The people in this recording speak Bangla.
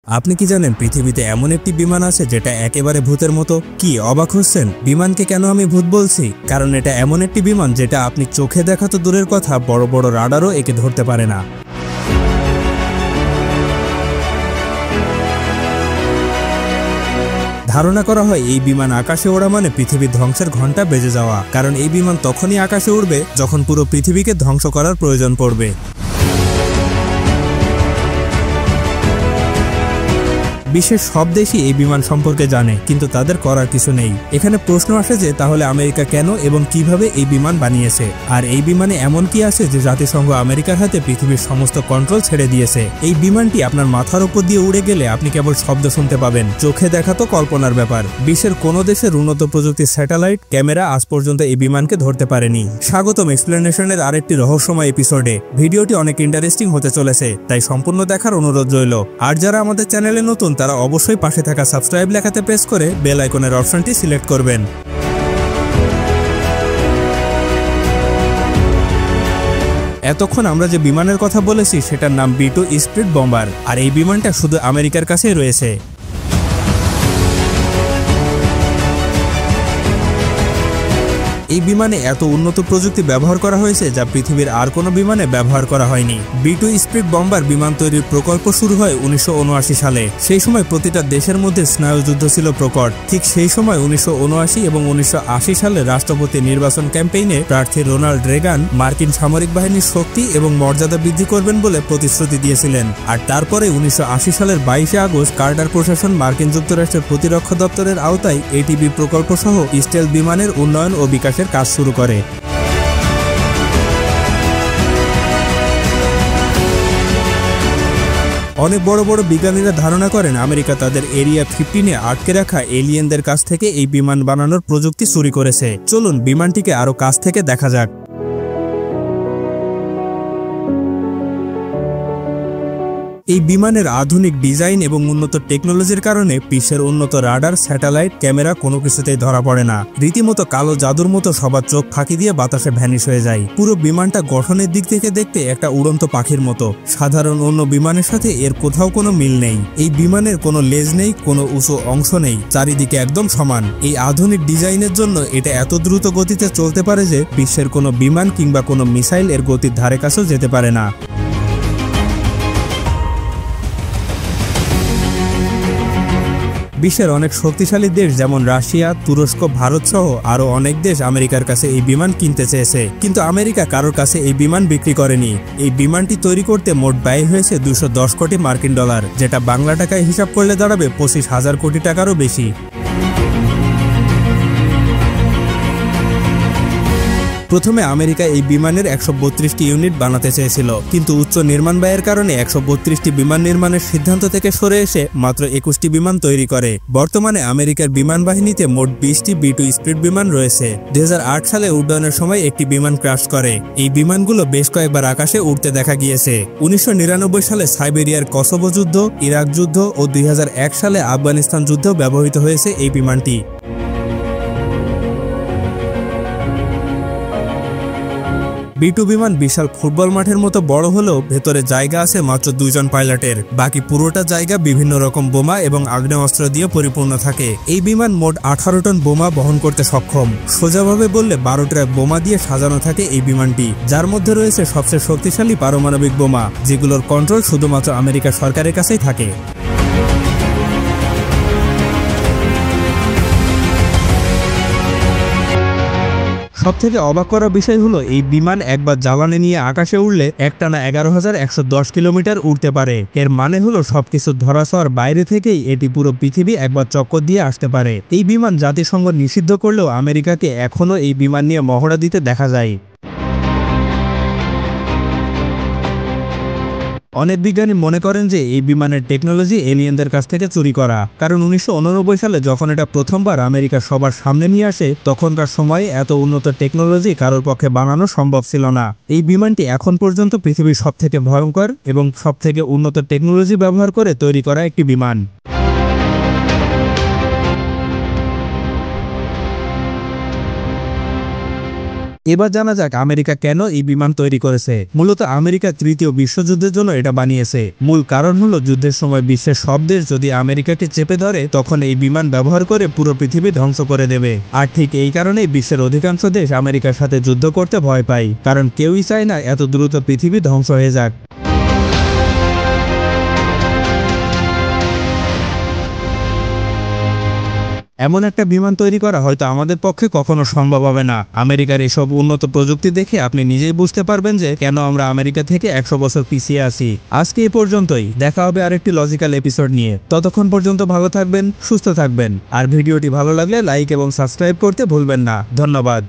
আপনি কি জানেন পৃথিবীতে এমন একটি বিমান আছে যেটা একেবারে ভূতের মতো? কি অবাক হচ্ছেন? বিমানকে কেন আমি ভূত বলছি? কারণ এটা এমন একটি বিমান যেটা আপনি চোখে দেখা তো দূরের কথা, বড় বড় রাডারও একে ধরতে পারে না। ধারণা করা হয় এই বিমান আকাশে ওড়া মানে পৃথিবীর ধ্বংসের ঘণ্টা বেজে যাওয়া, কারণ এই বিমান তখনই আকাশে উড়বে যখন পুরো পৃথিবীকে ধ্বংস করার প্রয়োজন পড়বে। বিশ্বের সব দেশই এই বিমান সম্পর্কে জানে, কিন্তু তাদের করার কিছু নেই। এখানে প্রশ্ন আসে যে তাহলে আমেরিকা কেন এবং কিভাবে এই বিমান বানিয়েছে, আর এই বিমানে এমন কি আছে যে জাতিসংঘ আমেরিকার হাতে পৃথিবীর সমস্ত কন্ট্রোল ছেড়ে দিয়েছে। এই বিমানটি আপনার মাথার উপর দিয়ে উড়ে গেলে আপনি কেবল শব্দ শুনতে পাবেন, চোখে দেখা তো কল্পনার ব্যাপার। বিশ্বের কোনো দেশের উন্নত প্রযুক্তির স্যাটেলাইট ক্যামেরা আজ পর্যন্ত এই বিমানকে ধরতে পারেনি। স্বাগতম এক্সপ্লেনেশনের আরেকটি রহস্যময় এপিসোডে। ভিডিওটি অনেক ইন্টারেস্টিং হতে চলেছে, তাই সম্পূর্ণ দেখার অনুরোধ রইল। আর যারা আমাদের চ্যানেলে নতুন তারা অবশ্যই পাশে থাকা সাবস্ক্রাইব লেখাতে প্রেস করে বেল আইকনের অপশনটি সিলেক্ট করবেন। এতক্ষণ আমরা যে বিমানের কথা বলেছি সেটার নাম B-2 স্পিড বম্বার, আর এই বিমানটা শুধু আমেরিকার কাছেই রয়েছে। এই বিমানে এত উন্নত প্রযুক্তি ব্যবহার করা হয়েছে যা পৃথিবীর আর কোনো বিমানে ব্যবহার করা হয়নি। B-2 স্পিড বম্বার বিমান তৈরির প্রকল্প শুরু হয় 1979 সালে। সেই সময় প্রতিটা দেশের মধ্যে স্নায়ুযুদ্ধ ছিল প্রকট। ঠিক সেই সময় 1979 এবং 1980 সালে রাষ্ট্রপতি নির্বাচন ক্যাম্পেইনে প্রার্থী রোনাল্ড রেগান মার্কিন সামরিক বাহিনীর শক্তি এবং মর্যাদা বৃদ্ধি করবেন বলে প্রতিশ্রুতি দিয়েছিলেন। আর তারপরে 1980 সালের 22 আগস্ট কার্টার প্রশাসন মার্কিন যুক্তরাষ্ট্রের প্রতিরক্ষা দপ্তরের আওতায় ATB প্রকল্প সহ স্টেলথ বিমানের উন্নয়ন ও বিকাশ কাজ শুরু করে। অনেক বড় বড় বিজ্ঞানীরা ধারণা করেন আমেরিকা তাদের এরিয়া 15-এ আটকে রাখা এলিয়েনদের কাছ থেকে এই বিমান বানানোর প্রযুক্তি চুরি করেছে। চলুন বিমানটিকে আরো কাছ থেকে দেখা যাক। এই বিমানের আধুনিক ডিজাইন এবং উন্নত টেকনোলজির কারণে বিশ্বের উন্নত রাডার, স্যাটেলাইট, ক্যামেরা কোনো কিছুতেই ধরা পড়ে না। রীতিমতো কালো জাদুর মতো সবার চোখ ফাঁকি দিয়ে বাতাসে ভ্যানিশ হয়ে যায়। পুরো বিমানটা গঠনের দিক থেকে দেখতে একটা উড়ন্ত পাখির মতো। সাধারণ অন্য বিমানের সাথে এর কোথাও কোনো মিল নেই। এই বিমানের কোনো লেজ নেই, কোনো উঁচু অংশ নেই, চারিদিকে একদম সমান। এই আধুনিক ডিজাইনের জন্য এটা এত দ্রুত গতিতে চলতে পারে যে বিশ্বের কোনো বিমান কিংবা কোনো মিসাইল এর গতির ধারে কাছেও যেতে পারে না। বিশ্বের অনেক শক্তিশালী দেশ যেমন রাশিয়া, তুরস্ক, ভারত সহ আরও অনেক দেশ আমেরিকার কাছে এই বিমান কিনতে চেয়েছে, কিন্তু আমেরিকা কারোর কাছে এই বিমান বিক্রি করেনি। এই বিমানটি তৈরি করতে মোট ব্যয় হয়েছে 210 কোটি মার্কিন ডলার, যেটা বাংলা টাকায় হিসাব করলে দাঁড়াবে 25,000 কোটি টাকারও বেশি। প্রথমে আমেরিকা এই বিমানের 132টি ইউনিট বানাতে চেয়েছিল, কিন্তু উচ্চ নির্মাণ ব্যয়ের কারণে 132টি বিমান নির্মাণের সিদ্ধান্ত থেকে সরে এসে মাত্র 21টি বিমান তৈরি করে। বর্তমানে আমেরিকার বিমান বাহিনীতে মোট 20টি B-2 স্পিড বিমান রয়েছে। 2008 সালে উড্ডয়নের সময় একটি বিমান ক্র্যাশ করে। এই বিমানগুলো বেশ কয়েকবার আকাশে উড়তে দেখা গিয়েছে। 1999 সালে সাইবেরিয়ার কসোভো যুদ্ধ, ইরাক যুদ্ধ ও 2001 সালে আফগানিস্তান যুদ্ধেও ব্যবহৃত হয়েছে এই বিমানটি। B-2 বিমান বিশাল ফুটবল মাঠের মতো বড় হলেও ভেতরে জায়গা আছে মাত্র 2 জন পাইলটের। বাকি পুরোটা জায়গা বিভিন্ন রকম বোমা এবং আগ্নেয়াস্ত্র দিয়ে পরিপূর্ণ থাকে। এই বিমান মোট 18 টন বোমা বহন করতে সক্ষম। সোজাভাবে বললে 12 ট্রাক বোমা দিয়ে সাজানো থাকে এই বিমানটি, যার মধ্যে রয়েছে সবচেয়ে শক্তিশালী পারমাণবিক বোমা, যেগুলোর কন্ট্রোল শুধুমাত্র আমেরিকা সরকারের কাছেই থাকে। সবথেকে অবাক করার বিষয় হলো এই বিমান একবার জ্বালানি নিয়ে আকাশে উড়লে একটানা 11,110 কিলোমিটার উড়তে পারে। এর মানে হলো সবকিছু ধরাছোঁয়ার বাইরে থেকেই এটি পুরো পৃথিবী একবার চক্কর দিয়ে আসতে পারে। এই বিমান জাতিসংঘ নিষিদ্ধ করলেও আমেরিকাকে এখনও এই বিমান নিয়ে মহড়া দিতে দেখা যায়। অনেক বিজ্ঞানী মনে করেন যে এই বিমানের টেকনোলজি এলিয়েনদের কাছ থেকে চুরি করা, কারণ 1989 সালে যখন এটা প্রথমবার আমেরিকা সবার সামনে নিয়ে আসে তখনকার সময়ে এত উন্নত টেকনোলজি কারোর পক্ষে বানানো সম্ভব ছিল না। এই বিমানটি এখন পর্যন্ত পৃথিবীর সবথেকে ভয়ঙ্কর এবং সবথেকে উন্নত টেকনোলজি ব্যবহার করে তৈরি করা একটি বিমান। এবার জানা যাক আমেরিকা কেন এই বিমান তৈরি করেছে। মূলত আমেরিকা তৃতীয় বিশ্বযুদ্ধের জন্য এটা বানিয়েছে। মূল কারণ হলো যুদ্ধের সময় বিশ্বের সব দেশ যদি আমেরিকাকে চেপে ধরে তখন এই বিমান ব্যবহার করে পুরো পৃথিবী ধ্বংস করে দেবে। আর ঠিক এই কারণেই বিশ্বের অধিকাংশ দেশ আমেরিকার সাথে যুদ্ধ করতে ভয় পায়, কারণ কেউই চায় না এত দ্রুত পৃথিবী ধ্বংস হয়ে যাক। এমন একটা বিমান তৈরি করা হয়তো আমাদের পক্ষে কখনো সম্ভব হবে না। আমেরিকার এসব উন্নত প্রযুক্তি দেখে আপনি নিজেই বুঝতে পারবেন যে কেন আমরা আমেরিকা থেকে 100 বছর পিছিয়ে আছি। আজকে এই পর্যন্তই, দেখা হবে আরেকটি লজিক্যাল এপিসোড নিয়ে। ততক্ষণ পর্যন্ত ভালো থাকবেন, সুস্থ থাকবেন। আর ভিডিওটি ভালো লাগলে লাইক এবং সাবস্ক্রাইব করতে ভুলবেন না। ধন্যবাদ।